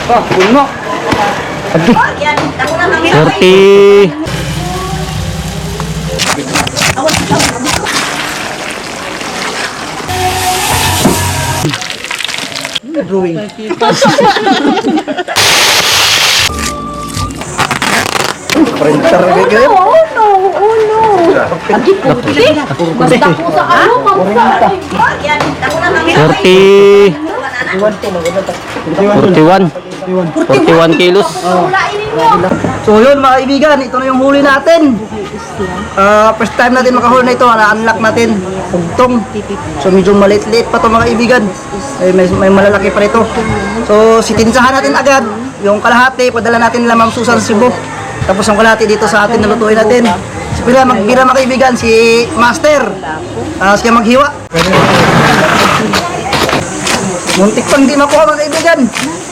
Ah, puno. Aduh. 40. Drawing. Printer kayak Oh no. Agi po. Basta po sa ano, pamsa. 40. 41. 41 kilos. So yun mga kaibigan, ito na yung huli natin. First time natin makahuli na ito, na-unlock natin. Ugtong. So medyo maliit-liit pa ito mga kaibigan. May malalaki pa ito. So sitinsahan natin agad. Yung kalahati, padala natin nila Ma'am Susan Cebu. Tapos yung kalahati dito sa atin nalutuin natin. Si Pila magbira mga kaibigan, si Master. Siya maghiwa. Muntik pang di makuha mga kaibigan.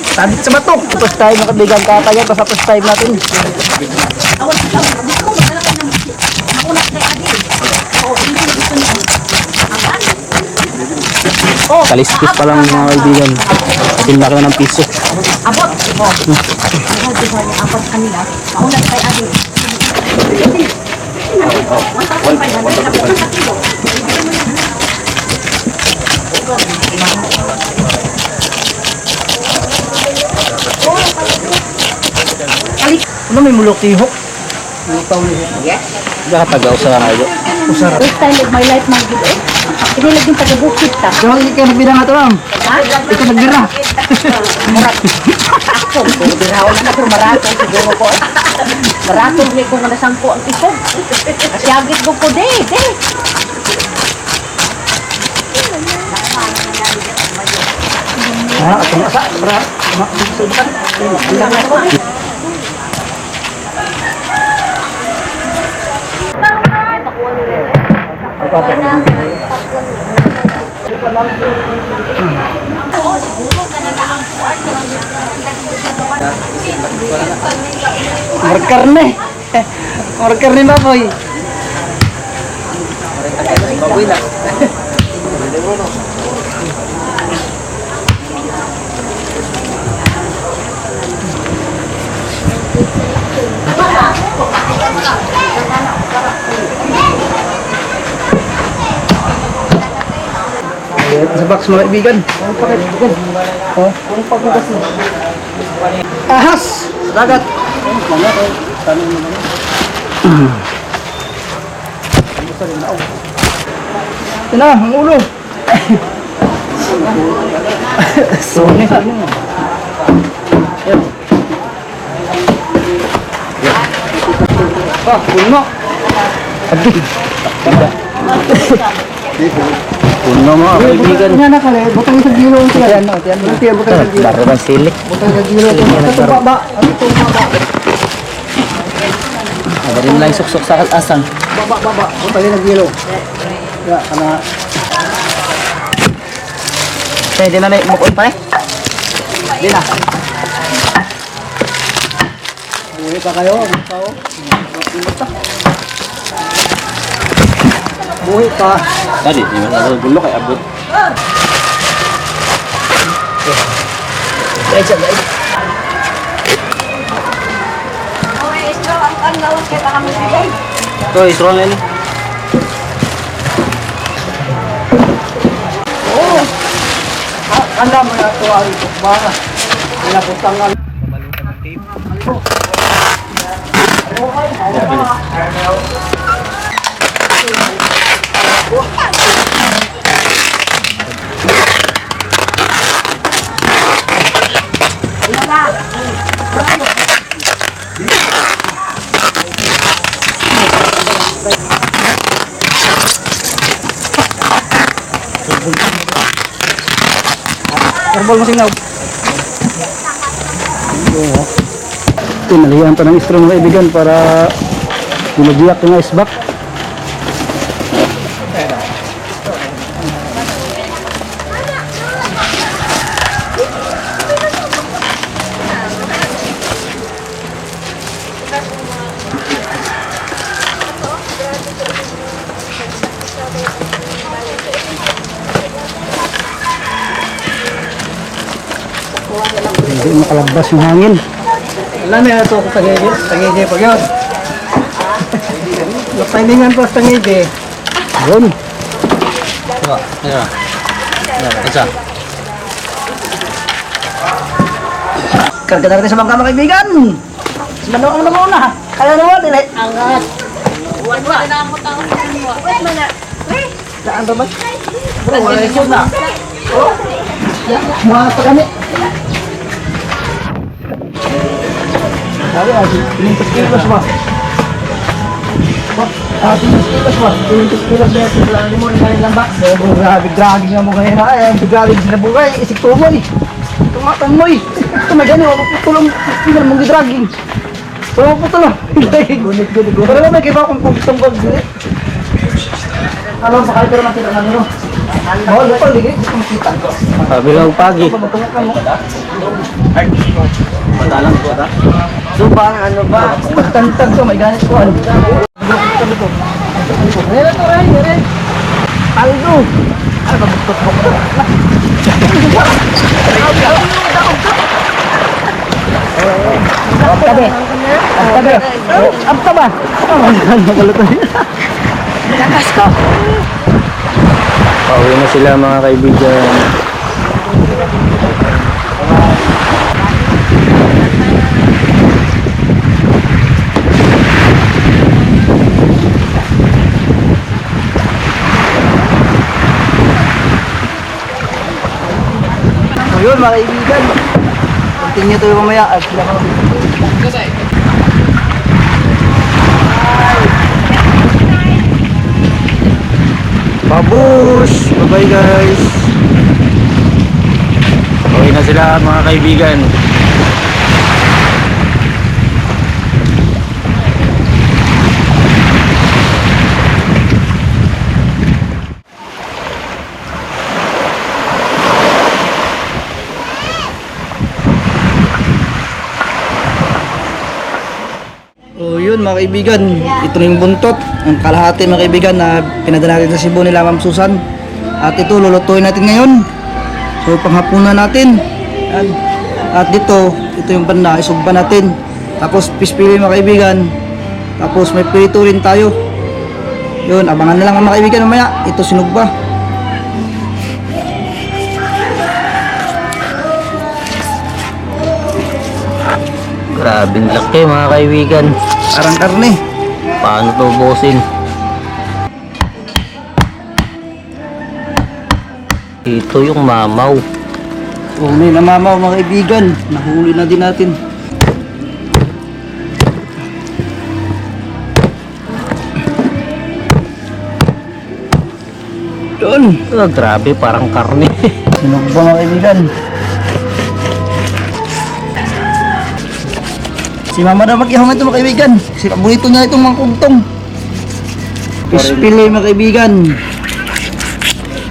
Tabit sa bato. First time mga kaibigan, kakaya pa sa first time natin. Kaliskis pa lang mga kaibigan. Tinlaki na ng piso. Abot. Apat kanila. Mauna kay Adi. Ano may mulok tihok? Nakatagaw sa kayo. First time of my life mag gid. Hindi lagi taga-bukid ta. Diyan hindi kayo nagbira nga ito ma'am. Ito nagbira. Ako, biraw na pero maraton siguro ko. Maraton ni ko na 10 ang piso. Asyagit ko de. Itong asa. Markarne. Markarne baboy. Baboy na. Sa box mga kaibigan. Oh, ahas! Dagat! Ito na, ang ulo! Sone. Ah, puno! Aduh! Puno mga kaibigan. Yan na kali, butang sa gilo siya. Yan no, yan butang sa gilo. Laro ng silik. Butang sa gilo. Ito baba, ito baba. Ada rin lang suksok sa asang. Baba, butang sa gilo. Ya, kana. Di na na mukon pa eh. Di na. Uwi pa kayo, ikaw. Buhi pa. Tadi, di mana gulo kay abot. Guys, guys. Ito, isro na yun. Oh. Anda mo na ito ay baka. Inaputangan. Mabalutan ng tape. Karbol mo singaw. Tinalihan pa ng istro mga kaibigan para binagiyak yung ice back. Hindi makalabas yung hangin. Alam mo ito ko tangije pag yun. Napahilingan po sa tangije. Yun. Karga na natin sa mga kaibigan. Simano ang muna. Kaya naman din eh. Angat. Wala na mo tao. Wait mana. Saan ba ba? Wala yun na. Oh. Mga pa kami. Sabi kasi, 5 kilos ba? 5 kilos ba? 5 kilos ba? Kailangan mo rin lang ba? Grabe nga mo ngayon ha. Grabe sila bugay. Isik tumoy. Tumatang mo eh. Ito may gano'n. Putulong. Tingnan mong gidraging. Pero putulong. Gunit. Pero may kiba kung putulong ko. Alam sa kalipero ng kita namin no? Oh, lupa, ligay. Gusto mo kita ko. Kabilang pagi. Madalang ko ata. So ba, ano ba? Magtantag ko, may ganit ko. Ano? Meron to, Ray. Aldo. Ano ba, buktot-buktot? Abtabe. Abta ba? Lakas ko. Pauwi na sila mga kaibigan. So yun mga kaibigan. Continue tayo mamaya at sila mga Babush! Bye-bye guys! Pauwi na sila mga kaibigan. So yun mga kaibigan, ito na yung buntot, ang kalahati mga kaibigan na pinadala natin sa Cebu nila Ma'am Susan. At ito lulutuin natin ngayon. So panghapunan natin. Yan. At dito, ito yung banda, isugba natin. Tapos pispili mga kaibigan. Tapos may prito rin tayo. Yun, abangan na lang mga kaibigan mamaya. Ito sinugba. Grabing laki mga kaibigan. Parang karne. Paano to bosin? Ito yung mamaw. Uli na mamaw mga kaibigan. Nahuli na din natin. Doon. Grabe, parang karne. Sinugba mga kaibigan. Si mama na mag-ihong ito mga kaibigan. Kasi paborito niya itong mga kugtong. Pispili mga kaibigan.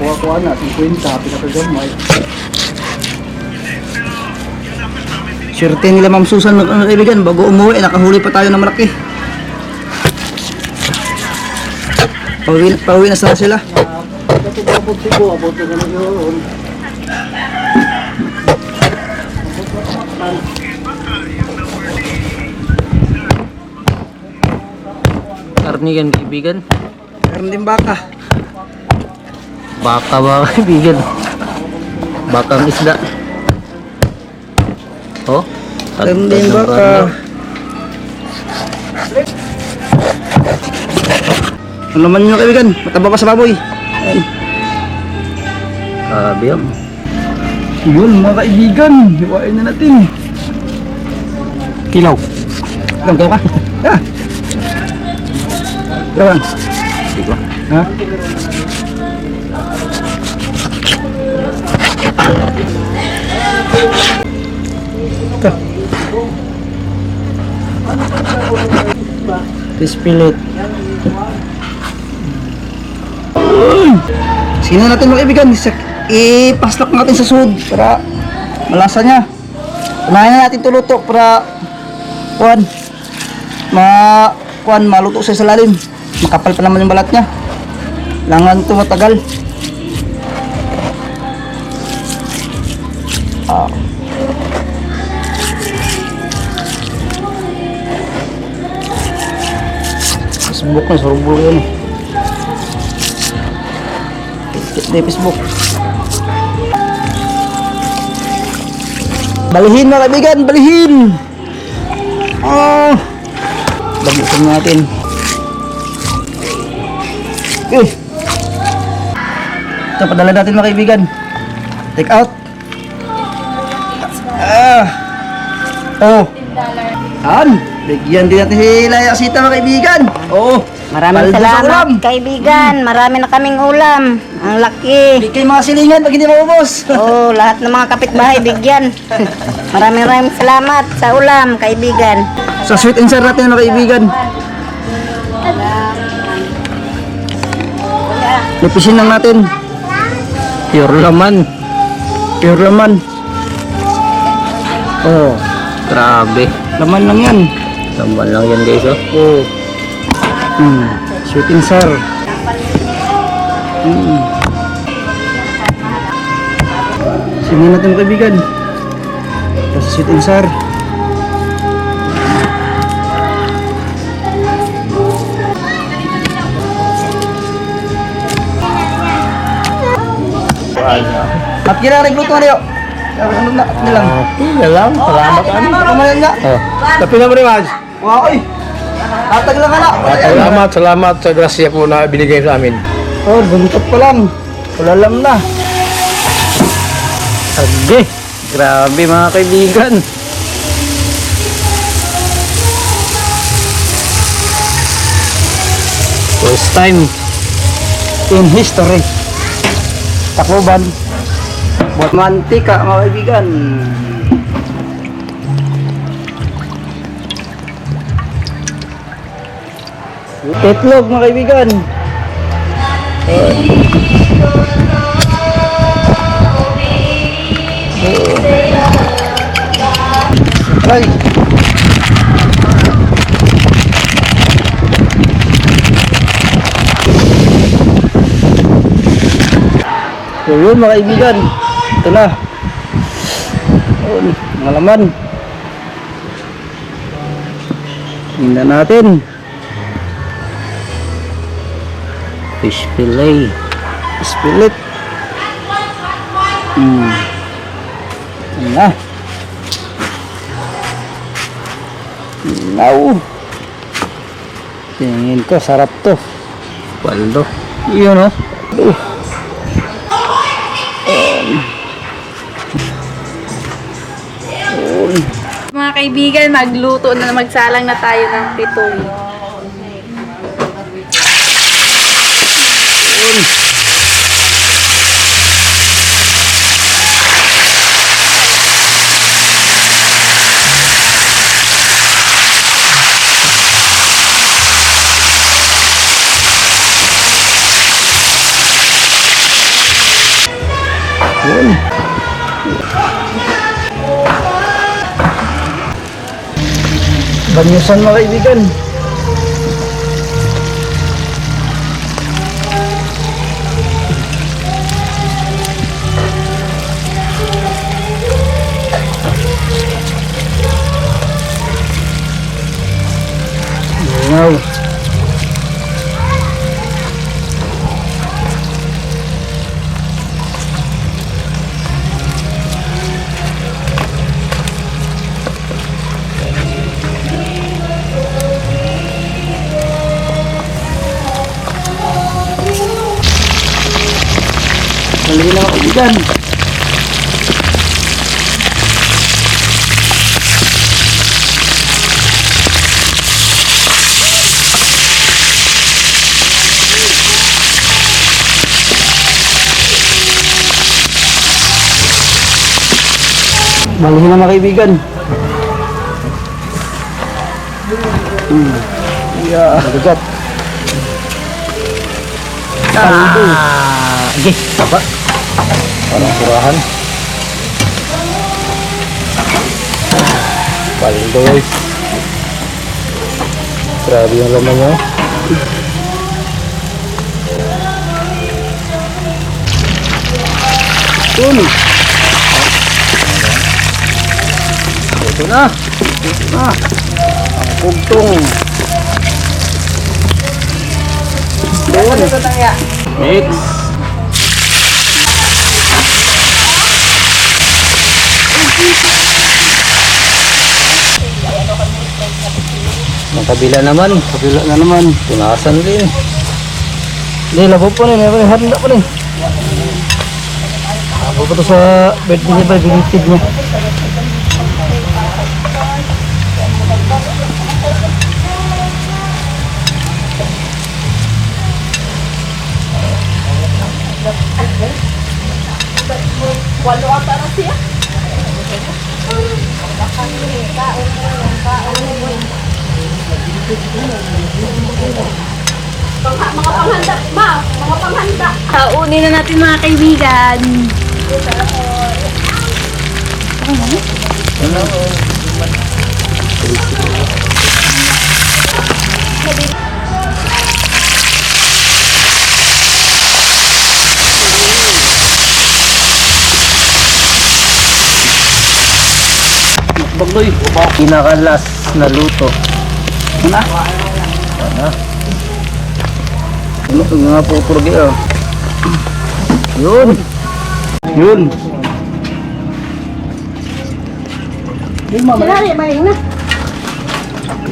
Kuha-kuha na, 50, pinakagamay. Swerte nila Ma'am Susan mga kaibigan. Bago umuwi, nakahuli pa tayo ng malaki. Pauwi na sana sila. Karne yan kaibigan. Karne din baka. Baka mga kaibigan. Bakang isda. Oh, Karne din baka. Ang laman nyo kaibigan, mataba pa sa baboy. Ayan. Grabe yan. Yun mga kaibigan, hiwain na natin. Kilaw. Langgaw ka? Ha? Lawan. Diba? Ha? Ito. Pispilit. Sino natin mga kaibigan, ipaslak natin sa sud para malasa niya. Unahin na natin tuluto para maluto siya sa lalim. Makapal pa naman yung balat niya. Langan ito matagal. Facebook na, surbol yan. Di Facebook. Balihin mga kaibigan, balihin. Bagusin natin. Ito, padala natin mga kaibigan. Take out. Bigyan din natin si Laya Sita mga kaibigan. Maraming Paldo sa ulam. salamat, kaibigan. Marami na kaming ulam. Ang laki. Hindi kayo mga silingan pag hindi maubos. Oh, lahat ng mga kapitbahay bigyan. Maraming salamat sa ulam, kaibigan. Sa sweet and sour natin mga kaibigan. Lipisin lang natin. Pure laman. Pure laman. Grabe. Laman lang yan. Laman lang yan guys, oh. Sweet and sour. Simulan natin mga kaibigan. Ito sa sweet and sour. At kira nagluto na yun. Ano na lang. Yan lang. Salamat ka. Kumayan nga. Tapi na mo rin, Maj. Wow, oy. Atag lang ka na. Salamat sa grasya po na binigay sa amin. Buntot pa lang. Wala lang na. Sige. Grabe mga kaibigan. First time. In history. Takloban. Buat mantika mga kaibigan. Itlog mga kaibigan. Ay. So yun mga kaibigan. Ito na. Yun, mga laman. Tingnan natin. Fish fillet. Spilit. Yan na. Now. Tingin ko, sarap to. Paldo. Yun o. Mga kaibigan, magluto na, magsalang na tayo ng pitoy. Banyusan mga kaibigan. Wow. Balikin na mga kaibigan. Balikin na mga kaibigan. Yeah. Magugat. Sige. Apa? Parang surahan. Paldo guys. Grabe yung laman niya. Ito na. Ito na. Ang pugtong. Next. Ang kabila naman. Kabila na naman. Punasan din. Hindi, labo po rin. May handa po rin. Labo po ito sa birthday niya ba? Binitig niya. Kaunin na natin mga kaibigan. Bagloy. Pinakalas na luto. Ano? Ano ito nga po purgi oh. Yun. Yun.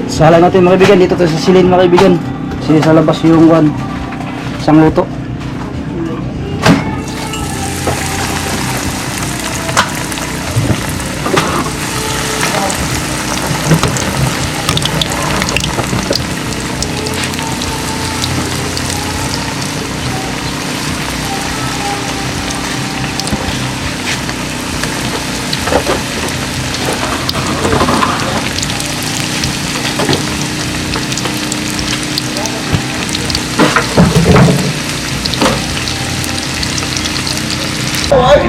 Sala natin mga kaibigan. Dito tayo sa silin mga kaibigan. Sili sa labas yung isang luto.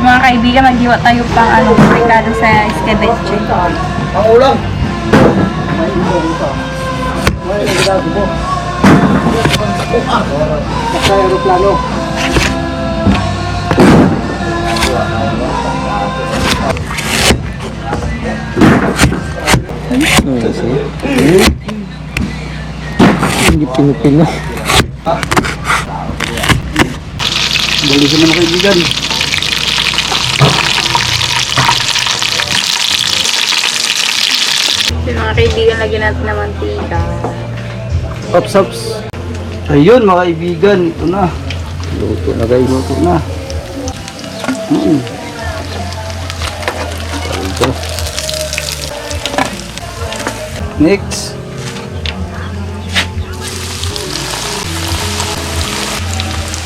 Mga kaibigan, maghiwa tayo pang ricado sa escabeche. Ang ulam. Sa aeroplano. Hindi pinupin na. Balik sa mga kaibigan. Mga kaibigan, lagyan natin ng mantika. Ops. Ayun mga kaibigan. Ito na. Luto na guys. Luto na. Ito. Next.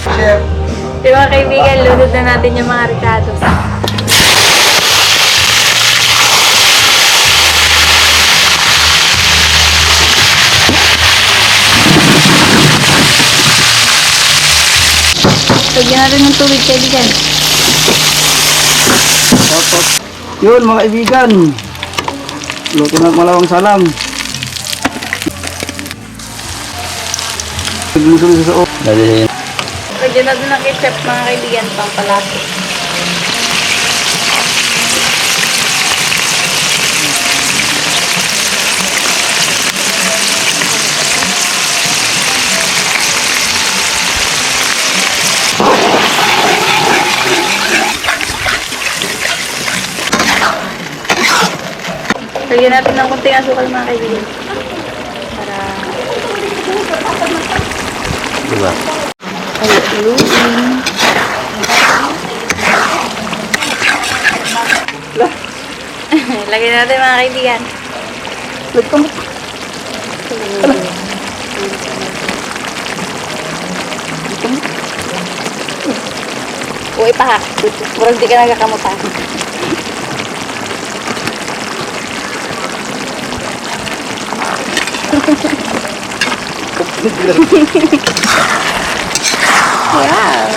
Chef. Mga kaibigan, lunod na natin yung mga ricados. Lagyan natin ng tubig, kaibigan. Tapos. Yun mga kaibigan. Luto na malawang salam. Nagmusulo sa o. Dali. Lagyan natin ng ketchup, mga kaibigan, pang palasa. Lagyan natin ng kunting asukal, mga kaibigan. Para Diba? haluin. Lagyan natin, mga kaibigan. Uy, pahak. Murag di ka nagkakamutan. Wow.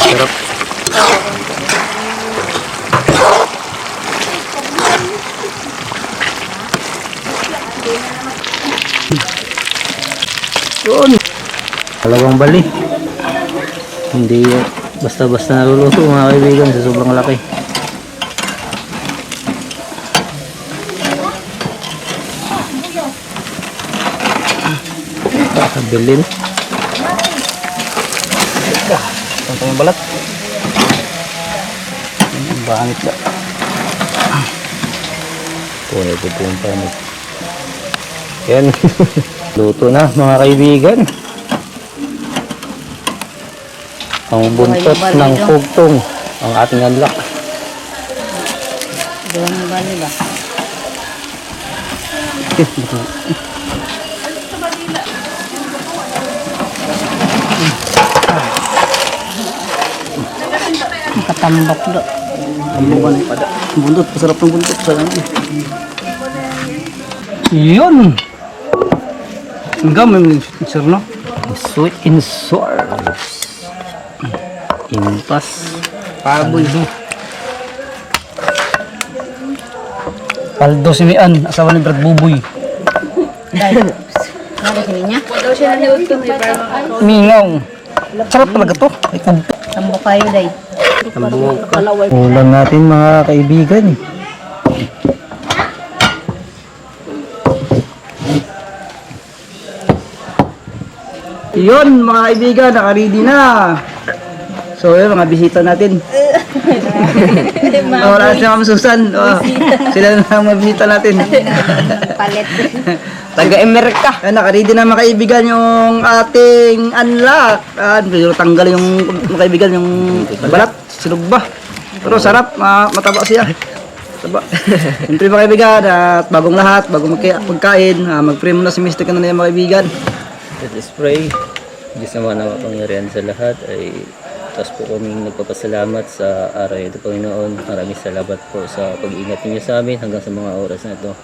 Sarap. Yun. Dalawang bali. Hindi basta-basta naluluto mga kaibigan sa sobrang laki. Bilin. Ito yung balat. Ang bangit ka. Puno ito po yung panig. Yan. Luto na mga kaibigan. Ang buntot ng pugtong. Ang ating anlak. Doon ba nila? Katambak do. Tambukan ng pada. Buntot, masarap ng buntot sa langit. Yun! Ang gamay mo sir, no? Sweet and sour. Impas. Paboy. Paldo si Mian, asawa ni Brad Buboy. Ano sa niya? Daw siya nanood ko may parang Mingaw. Sarap talaga to. Ay, Tambok kayo day. Ulam natin mga kaibigan. yun mga kaibigan, naka-ready na. So yun, mga bisita natin. Wala si Ma'am Susan. Sila na ang mga bisita natin. Palit. Taga-Amerika. Naka-ready na mga kaibigan yung ating unlock. Pero tanggal yung mga kaibigan yung balat. Silog ba? Pero sarap, mataba siya. Mataba. Siyempre mga kaibigan, at bagong lahat, bagong magkain, mag-pray muna si Mr. Kanana mga kaibigan. Let us pray. Diyos naman na mapangyarihan sa lahat ay taas po kaming nagpapasalamat sa araw ito, Panginoon. Maraming salamat po sa pag-iingat niyo sa amin hanggang sa mga oras na ito.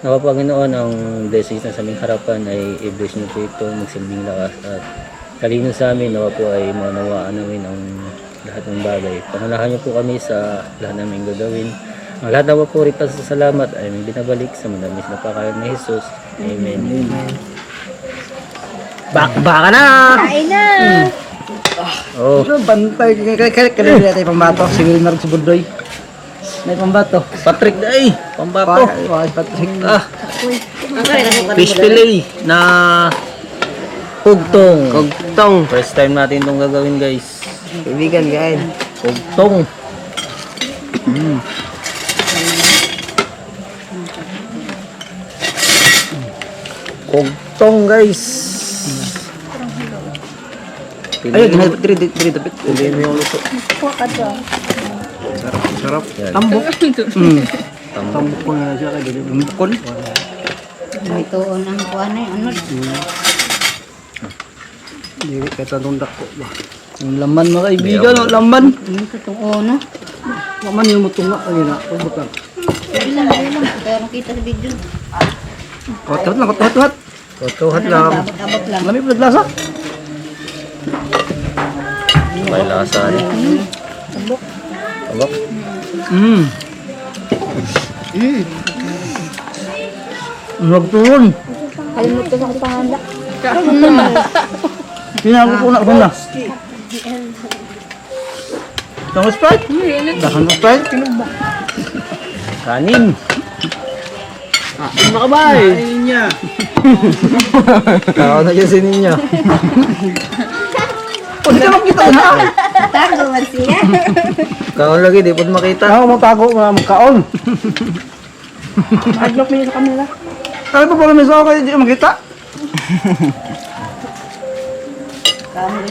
Nawa Panginoon, ang blessings na sa aming harapan ay i-bless niyo po ito, magsilbing lakas at kalino sa amin. Nawa po ay maunawaan namin ang lahat ng bagay. Pangunahan niyo po kami sa lahat namin gagawin. Ang lahat nawa po rin pasasalamat ay aming binabalik sa madamis na pakalan ni Jesus. Amen. Baka na! Kain na! Oh, Bantay, kanina tayo pambato, si Wilmer si Budroy. May pambato. Patrick day, pambato. Patrick. Fish fillet na kugtong. First time natin itong gagawin, guys. Kaibigan, guys. Kugtong. Kugtong, guys. Ayun, tiri tapit. Piliin mo yung luto. Sarap. Yan. Tambok. Tambok. Tambok ko na siya kaya tambokon. May tuon ang kuha na ano. Dili ka tanong dako ba. Ang laman mga kaibigan, ang laman. Ang totoo no. Laman yung mutunga ayun na. Pabot lang. Ilan. Pero kita sa video. Kotot lang, kotot. Tutuhat lang. Abot lang. Lami pala lasa. May lasa. Tambok. Tambok. Nagtuon. Kalimutan ako panganda. Tinago ko na. Tama Sprite? Dahan mo Sprite? Kanin. Makabay! Ninya. Tao na dyan si Ninya. Pwede ka makita na. Tago man siya. Kaon lagi, di po makita. Ako magtago na magkaon. adlock mo sa kanila. Kaya pa pala may sawa kayo di makita.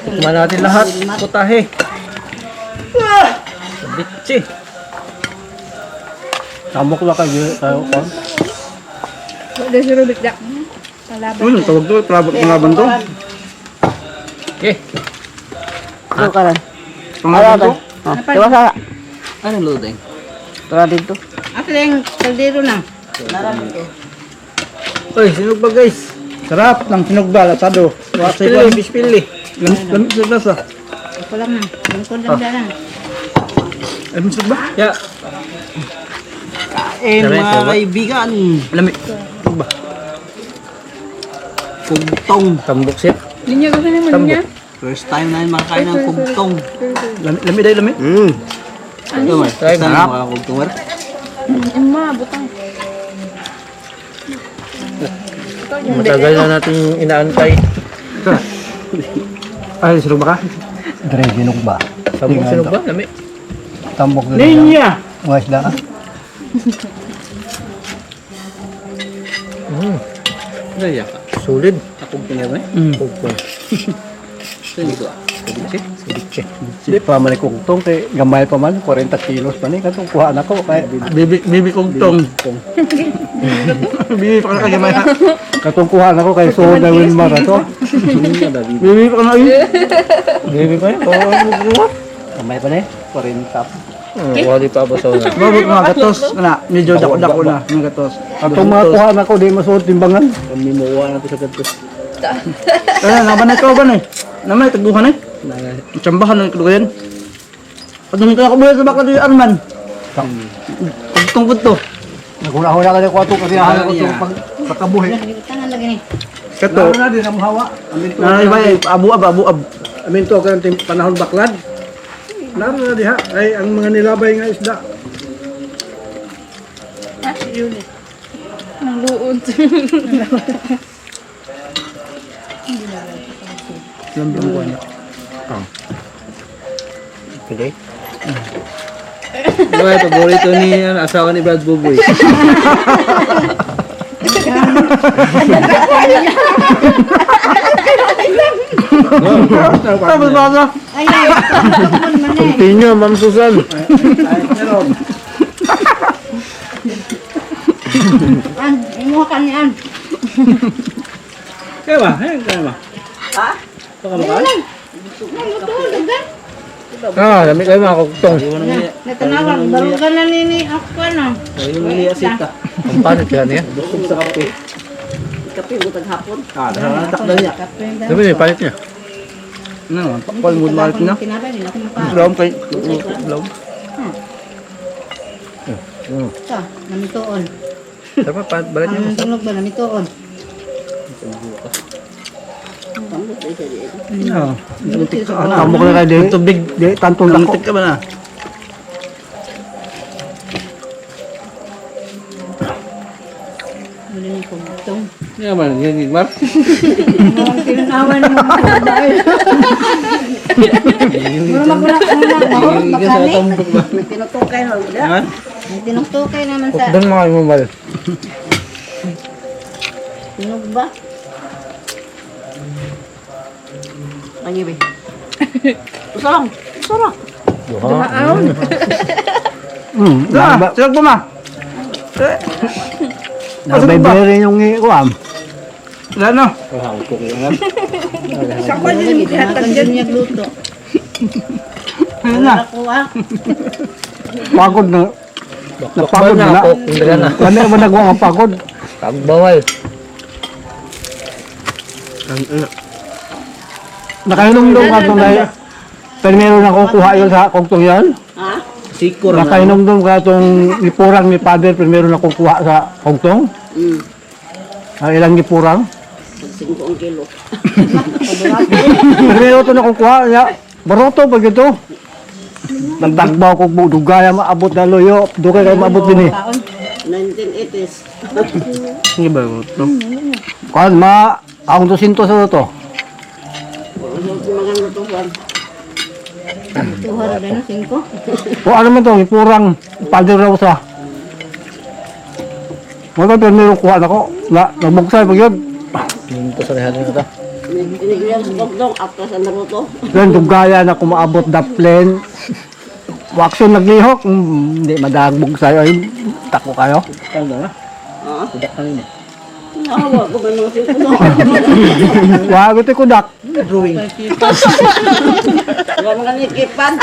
Tikman natin lahat. Putahe. Bitsi. Tambok lang kayo ko. Wala si Rubik da. Salabat. Ano, tawag to, panglaban to. Okay. Ano ka lang? Panglaban to. Diba sa? Ano loading? Tara dito. Ato yung kaldero lang. Uy, sinugba guys. Sarap ng sinugba, lasado. Wasay ko. Fish fillet. Lamit sa lasa. Ako lang na. Lingkod lang siya lang. Ay, sinugba? Ya. Eh, Sarap, mga sarap. kaibigan. Lamit. Sinugba. Kugtong. Tambok sip. Hindi niya gusto naman niya. First time na makakain ng kugtong. Lamit dahil lamit. Ano man? Try mo. Sarap. Mga kugtong. Ima, butang. Matagal na natin inaantay. Ay, sino ba ka? Dre, ginog ba? Sabong sino ba? Lami. Tambok na Ninya! Mga isda. Gaya ka. Solid. Akong pinabay. Pugpong. Sino ko? Hindi pa man ikugtong kay gamay pa man 40 kilos pa ni katong kuha na ko kay Bibi kong tong. Bibi pa ka gamay ha. katong kuha na ko kay so na win mar ato. Bibi pa ka na yun. Bibi pa gamay pa ni 40. Wali pa ba sa una? Babot mga gatos na. Medyo dako-dako na mga gatos. Atong mga kuha na ko di masuot timbangan. Kami mawa na to sa ganito. Kaya naman na ikaw ba na eh? Naman taguhan eh. Tsambahan ng kalugayan. Pag ka ako sa baka di Arman. Tungkod to. Naguna-huna ka ni ko ato kasi ako pag pagkabuhi. Tangan lagi ni. Kato. Na din ang hawa. Amin to. Nanay ba abu-ab. Amin to kan panahon baklad. Laro na diha ay ang mga nilabay nga isda. Ang luod. Lambing ko na. Pwede? Diba, paborito ni asawa ni Brad Buboy. Tapos baka. Continue, Ma'am Susan. An, imo ka niyan. Kaya ba? Kaya ba? Dami kayo mga kugtong. Natanawag barugan na nini ako na. Ayun yung liasita. Ang panit yan niya. Busog sa kape. Kape butag hapon. Nakatakdal niya. Sabi niya, panit niya. Ano, pakpal mood malit na. Kinabay nila kung pa. Blom kay blom. Ito, namituon. Sabi, balat niya. Ang tunog ba namituon? Ah, Tamo ko na kayo di. Tubig, di, tantong lako. Tantik ka ba na? Muli ni kong itong. Nga man, yung gigmar. Ang tinawan mo mga dahil. Mura magulak mo na. Yung iga sa Makani. tambok ba? May tinutukay mo. Yan. May tinutukay naman sa Doon mga imumal. tinog ba? Lagi ba? Usarang. Usarang. Da, sila ko ma. Nabay rin yung ikuam. Wala no. Sakwa din yung kihatag dyan niya gluto. Ayun na. Ako ah. Pagod na. Napagod na. ako. Hindi na. Ano ba nagawa ang pagod? Pagbawal. Nakainom doon ka itong dahil. Pero meron akong kuha yun sa kugtong yan. Ha? Sikor na. Nakainom doon ka itong ipurang ni Father pero meron akong kuha sa kugtong. Ilang ipurang. 5 kilo. Pero meron ito na akong kuha. Baroto pag ito. Nagdagbaw ko dugaya maabot na loyo. Dugay kayo maabot din eh. 1980s. Sige ba ito? Kuhan ang 200 sa ito. Maganda to Juan. Tuhar na 5. O ano man ito, ipurang Father Rosa. Wala pero meron kuha na ko. Nagbugsay pag yun. Ito sa lihan nyo ito. Inigyan sa dokdong after sa naruto. Yan, dugaya na kumaabot na plane. Wakson naglihok. Hindi madagbog sa'yo. Ay, tako kayo. Ano na? Kudak kanina. Nahawa ko ba nung sino? Wag ito kudak. Drawing. Wala mga nikipan.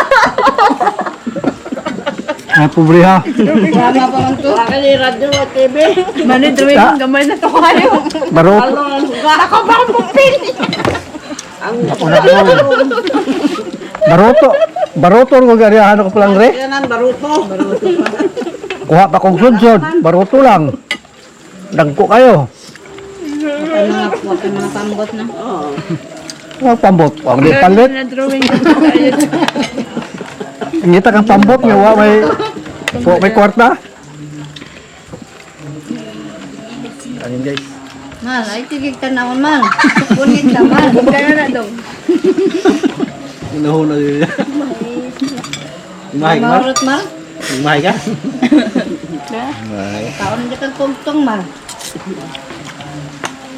Ay, pobre ha. Drama pa man to. Wala ni radyo at TV. Mani, drawing Ah. yung gamay na to kayo. Barot. Ano ang huga? Ako ba ang pupin? Ang Baroto. Baroto ko gariyahan ako palang re. Yan baruto. Kuha pa kong sudsod. Baroto lang. Dagko kayo. Huwag ka mga pambot na. Oo. Huwag pambot. Huwag di palit. Na drawing yung kayo. Ngita kang pambot. Nga may kwarta. Ayun guys. Mal, ay tigig tanawon mal. Punit na mal. Gano'n na daw. Inahuna yun. Imahay ka, Mar? Maurot mal. Imahay ka? Taon na kang tungtong mal.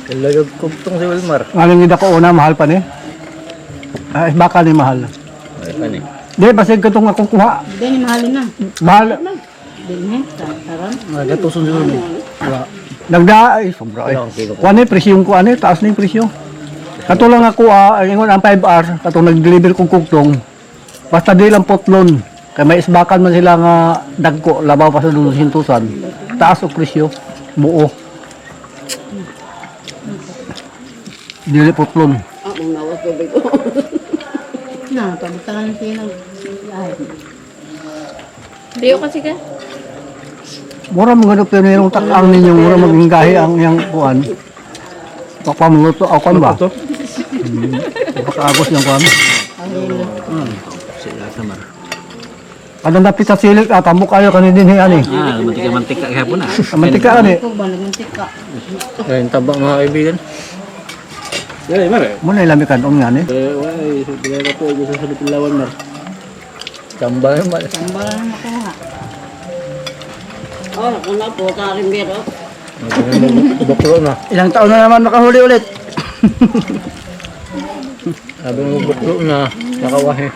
Kalagag kugtong si Wilmar. Ngayon hindi ako una, mahal pa ni. Ay, baka ni mahal. Ay, pan eh. Di, basig ka itong akong kuha. Hindi ni mahalin na. Mahal. Hindi taron. Nagatuson sila mo. Nagda, ay, sobra ay. Ilang kilo po? Kuha ni, presyong ko, taas na yung presyo. Kato lang ako, ingon ang 5R, kato nag-deliver kong kuktong. Basta di lang potlon. Kaya may isbakan man sila nga dagko, labaw pa sa dulo sintusan. Taas o presyo, buo. Dili potlon. Ang nawas ko ba ito? Na, pabutangan siya ng ay. Diyo kasi ka. Mura mga doktor mayroong takang ninyo, mura maging gahi ang iyang kuan. Pakpamuluto ako kan ba? Pagkagos yung kuan. Sila sa Mar. Ano napit sa silik, tamo kayo kanin din ani. Mantika kahapon na. Mantika ani. Ko ba namuntik ka? Ayun, taba mga kaibigan. Ay, Mar. Mo na ilami kanong nga ni. Ay, bigay ka po sa salutin lawan, Mar. Tamba yung mal. Tambal na makuha. Oh, nakuna po sa rin biro. Buklo na. Ilang taon na naman makahuli ulit. Sabi mo buklo na. Nakawahe.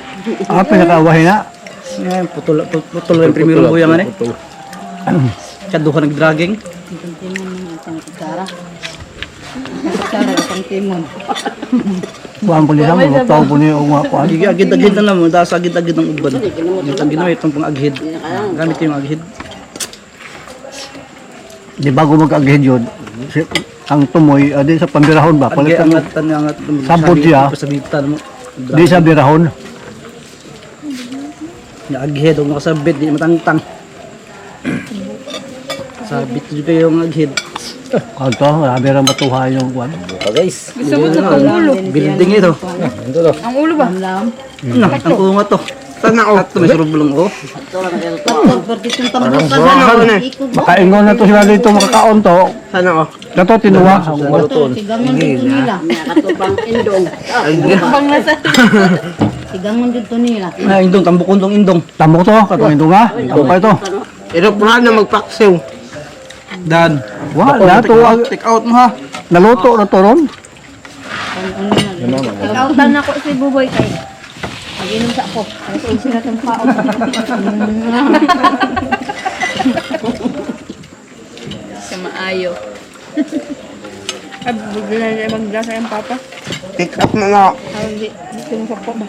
Ah, pinakawahi na. Yan, putol yung primerong buyang, ano? Putol. Kaduha nag-dragging. Ang timon ng isang kutsara. Kutsara isang timon. Buwan po niya, mga tao po niya ang mga kuan. Agid-agid na naman, dahil sa agid-agid ng uban. Ang ginawa itong pang-agid. Gamit yung agid. Di bago mag-aghed yun, ang tumoy, di sa pambirahon ba? Agid, Palit ang angat. Sabot siya. Sa bitan mo. di sa birahon. Agid, huwag makasabit, di matangtang. Sabit juga yung agid. Kanto, marami rin matuha yung kuan. Buka guys. Gusto mo na pang ulo. Building ito. Ito to. Ang ulo ba? Lam. Ang unga to. Sana o. Ito may surubulong ko. Patog, pati yung tambok ka na. Ikog ba? Makaingon na to sila dito makakaon to. Sana o. Kato tinuwa. Ito, sigangon dito nila. Katubang indong. Bang nasa. Sigangon dito nila. Ah, indong, tambukundong indong. Tambok to, katong ito nga. Tambok pa ito. Aeroplano na magpaksiw. Dan. Wala to, Take out mo ha. naluto na to ron. Kautan ako si Buboy kay. Mag-inom sa ako. Kasi sila ng pao. Sa maayo. Ay, bigla na mag-gasa yung papa. Pick up na na. Hindi mo sakpo ba?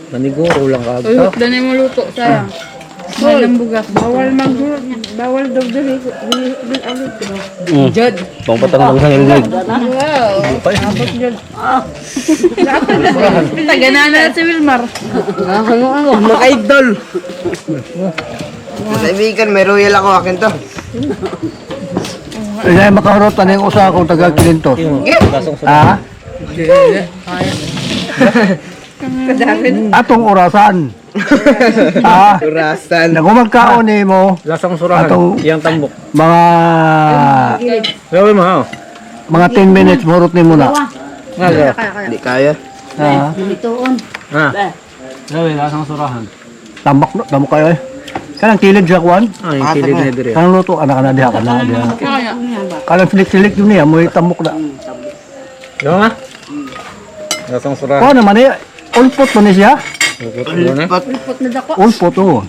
Maniguro lang Uy, kagta. danay mo luto. Sayang. Mahal ng bugas. Bawal magdulot niya. Bawal daw dali. Jod. Pangpatang sa nilog. Wow. Abot Jod. Tagana na si Wilmar. Mga idol. Kaibigan, may royal ako. Akin to. Ay, makahurot na yung usa akong taga-kilintos. Kasong sa Ah, Kadapin. atong orasan. Ah, Turasan. nagumagkaon ni mo lasang surahan. Atong- Iyang tambok. mga Gawin mo ha. 10 minutes murot ni mo na. Hindi kaya. Ah, Itoon. Ha. Gawin, lasang surahan. tambok kayo eh. Kanang kilid siya kuan. Ah, yung kilid na dire. Kanang luto anak na diha kana diha. Kaya. Kanang silik-silik yun niya, mo tambok na. Yung ha. Lasang surahan. Kuan naman eh, ulpot man ni siya. Buklo na. Lipot na dako. Ulpot oh.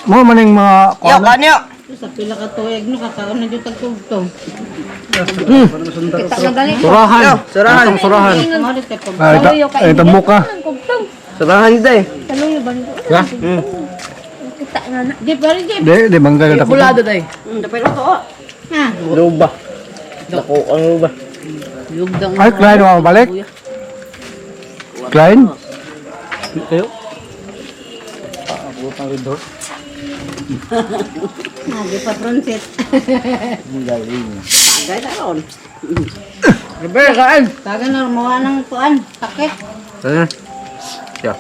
Mo man yung mga kuan. Sa pila ka tuig no kakaon na jud tagtugtong. Surahan. Lasang surahan. Mo rin kay pag Ay, tambok ka. Surahan ito eh. Saluyo ba nito? Ha? Kita nga na. di pa rin di. Di mangga na ako. day. Dapat ito oh. Ha. Luba. Dako ang luba. Yugdang. Ay, Klein, balik. Klein? Kayo? Nagi pa pronsit. Agay ta ron. Rebel kaan. Taga na mo nang kuan. Takek. Sana. Siya.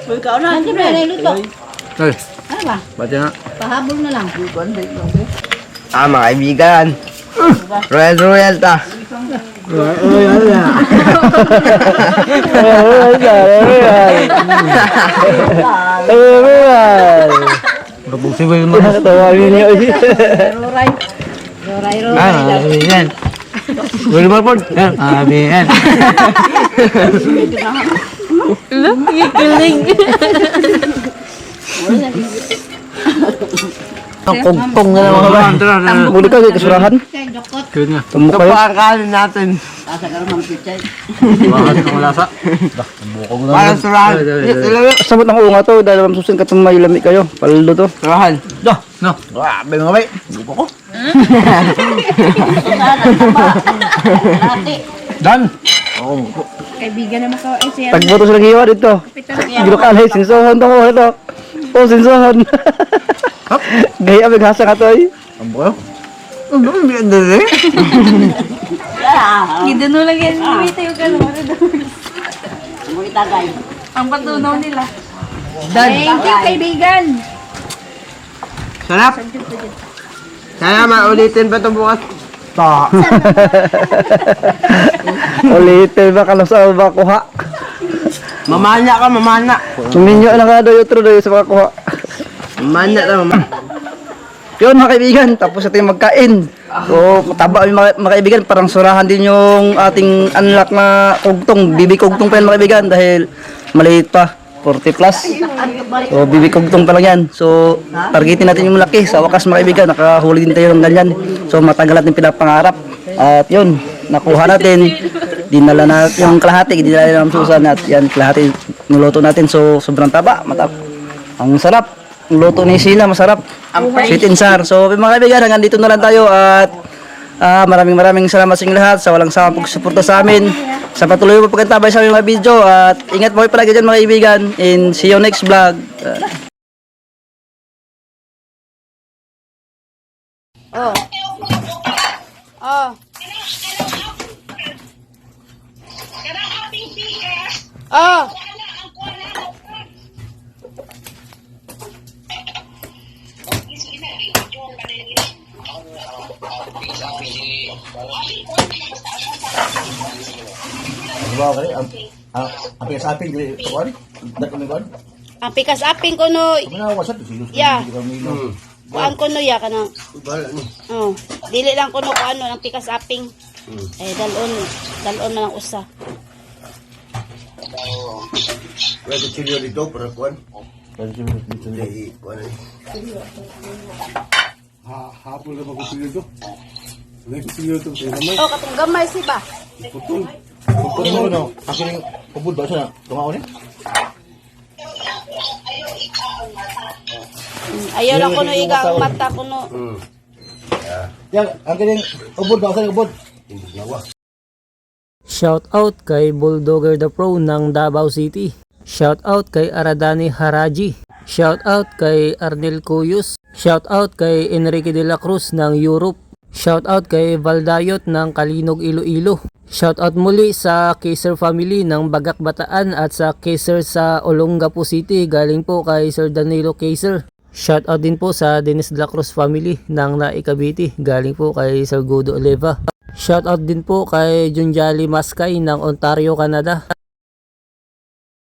Uy ka na di ba luto. Ay, Ano ba? ba't yan? Pahabol na lang. Mga kaibigan. Royal ta. Mabusin mo yung mga tawagin niyo. Roray. Abihan. Wala ba po? Abihan. Kikiling. Kungtong na mga ba? Muli ka, kasurahan. Tumok kayo. Pagkakain natin. Bakit ang lasa? Para surahan. Sabot ng unga to, dahil ang susin ka itong may lami kayo. Paldo to. Surahan. No. Grabe mga bay. Buko ko. Dan. Kaibigan naman ko. Ay, siya. Tagboto silang hiwa dito. Ginukalay, sinsohon to ko ito. Oh, sinsohon. Gaya maghasa ka to ay. Ang buko. Giduno lang yan. Wait, tayo ka naman. Muli tagay. Ang patunaw nila. Thank you, kaibigan. Sarap. Sana maulitin pa ito bukas. Ta. Ulitin ba kalusaw ba kuha? Mamana ka, mamana. Suminyo na nga daw yutro daw sa mga kuha. Mamana na, mamana. Yun mga kaibigan, tapos natin magkain. So, mataba yung mga kaibigan, parang surahan din yung ating unlock na kugtong. Bibi kugtong pa yan mga kaibigan dahil maliit pa, 40 plus. So, bibi kugtong pa lang yan. So, targetin natin yung laki. Sa wakas mga kaibigan, nakahuli din tayo ng ganyan. So, matagal natin pinapangarap. At yun, nakuha natin. Dinala na yung kalahati, dinala ng susan at yan, kalahati niluto natin. So, sobrang taba, ang sarap. Ang luto ni Sheila, masarap. Sweet and sour. So, mga kaibigan, hanggang dito na lang tayo at maraming salamat sa inyo lahat sa walang sawang pagsuporta sa amin. Sa patuloy mo pagkantabay sa aming mga video at ingat mo kayo palagi dyan mga kaibigan and see you next vlog. Ang pikas aping ko no. Ya. Kuan ko no ya kanang. Oh, dili lang ko no kuan no ang pikas aping. Eh dalon man ang usa. Pwede chilyo dito para kuhan. Hindi, kuhan eh. Hapon na mag-chilyo dito. Nag-chilyo dito sa gamay. Oh, katong gamay si ba? Putol mo no. Aking pabud ba siya na? Tungaon eh? Ayaw lang ko no iga ang mata ko no. Yan, ang galing ubod ba? Saan ubod? Hindi nawa. Shout out kay Bulldogger the Pro ng Davao City. Shout out kay Aradani Haraji. Shout out kay Arnel Cuyos. Shout out kay Enrique de la Cruz ng Europe. Shout out kay Valdayot ng Kalinog, Iloilo. Shout out muli sa Kaiser family ng Bagak Bataan at sa Kaiser sa Olongapo City. Galing po kay Sir Danilo Kaiser. Shout out din po sa Dennis de la Cruz family ng Naik Cavite. Galing po kay Sir Godo Oleva. Shout out din po kay Junjali Maskay ng Ontario, Canada.